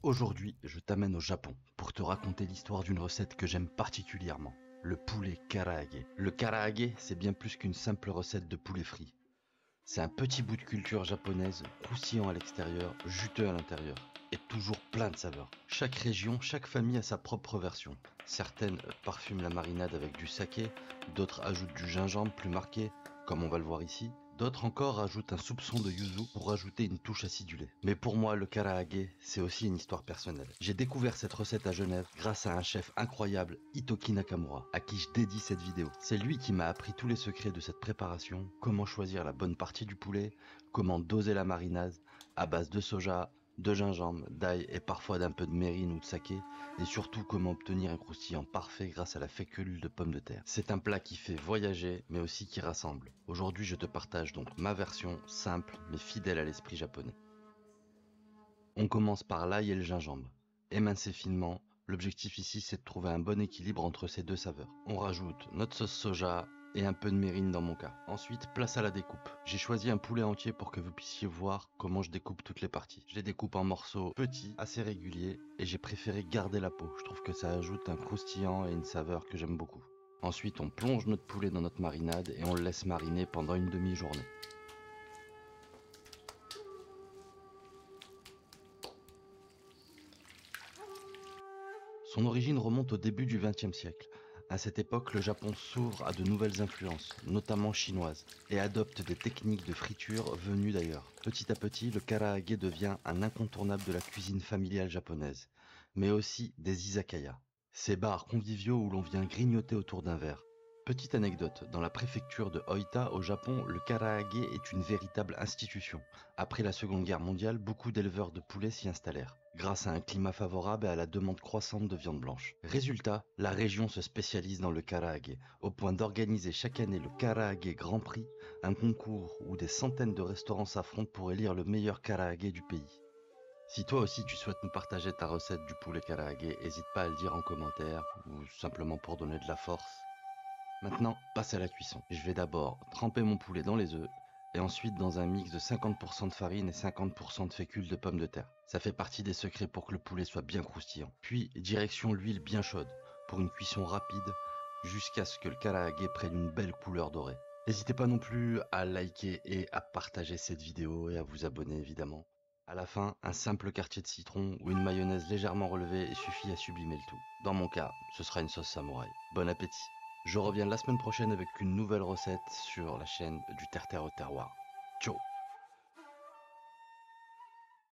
Aujourd'hui, je t'amène au Japon pour te raconter l'histoire d'une recette que j'aime particulièrement, le poulet karaage. Le karaage, c'est bien plus qu'une simple recette de poulet frit. C'est un petit bout de culture japonaise, croustillant à l'extérieur, juteux à l'intérieur, et toujours plein de saveurs. Chaque région, chaque famille a sa propre version. Certaines parfument la marinade avec du saké, d'autres ajoutent du gingembre plus marqué, comme on va le voir ici. D'autres encore rajoutent un soupçon de yuzu pour rajouter une touche acidulée. Mais pour moi, le karaage, c'est aussi une histoire personnelle. J'ai découvert cette recette à Genève grâce à un chef incroyable, Hitoki Nakamura, à qui je dédie cette vidéo. C'est lui qui m'a appris tous les secrets de cette préparation, comment choisir la bonne partie du poulet, comment doser la marinade, à base de soja, de gingembre, d'ail et parfois d'un peu de mérine ou de saké, et surtout comment obtenir un croustillant parfait grâce à la fécule de pommes de terre. C'est un plat qui fait voyager, mais aussi qui rassemble. Aujourd'hui, je te partage donc ma version simple, mais fidèle à l'esprit japonais. On commence par l'ail et le gingembre. Émincer finement, l'objectif ici c'est de trouver un bon équilibre entre ces deux saveurs. On rajoute notre sauce soja et un peu de mérine dans mon cas. Ensuite, place à la découpe. J'ai choisi un poulet entier pour que vous puissiez voir comment je découpe toutes les parties. Je les découpe en morceaux petits, assez réguliers, et j'ai préféré garder la peau. Je trouve que ça ajoute un croustillant et une saveur que j'aime beaucoup. Ensuite, on plonge notre poulet dans notre marinade et on le laisse mariner pendant une demi-journée. Son origine remonte au début du XXe siècle. À cette époque, le Japon s'ouvre à de nouvelles influences, notamment chinoises, et adopte des techniques de friture venues d'ailleurs. Petit à petit, le karaage devient un incontournable de la cuisine familiale japonaise, mais aussi des izakaya, ces bars conviviaux où l'on vient grignoter autour d'un verre. Petite anecdote, dans la préfecture de Oita au Japon, le karaage est une véritable institution. Après la Seconde Guerre mondiale, beaucoup d'éleveurs de poulets s'y installèrent, grâce à un climat favorable et à la demande croissante de viande blanche. Résultat, la région se spécialise dans le karaage, au point d'organiser chaque année le Karaage Grand Prix, un concours où des centaines de restaurants s'affrontent pour élire le meilleur karaage du pays. Si toi aussi tu souhaites nous partager ta recette du poulet karaage, n'hésite pas à le dire en commentaire ou simplement pour donner de la force. Maintenant, passe à la cuisson. Je vais d'abord tremper mon poulet dans les œufs et ensuite dans un mix de 50% de farine et 50% de fécule de pommes de terre. Ça fait partie des secrets pour que le poulet soit bien croustillant. Puis, direction l'huile bien chaude pour une cuisson rapide jusqu'à ce que le karaage prenne une belle couleur dorée. N'hésitez pas non plus à liker et à partager cette vidéo et à vous abonner évidemment. À la fin, un simple quartier de citron ou une mayonnaise légèrement relevée suffit à sublimer le tout. Dans mon cas, ce sera une sauce samouraï. Bon appétit! Je reviens la semaine prochaine avec une nouvelle recette sur la chaîne du Terre-Terre au Terroir. Ciao!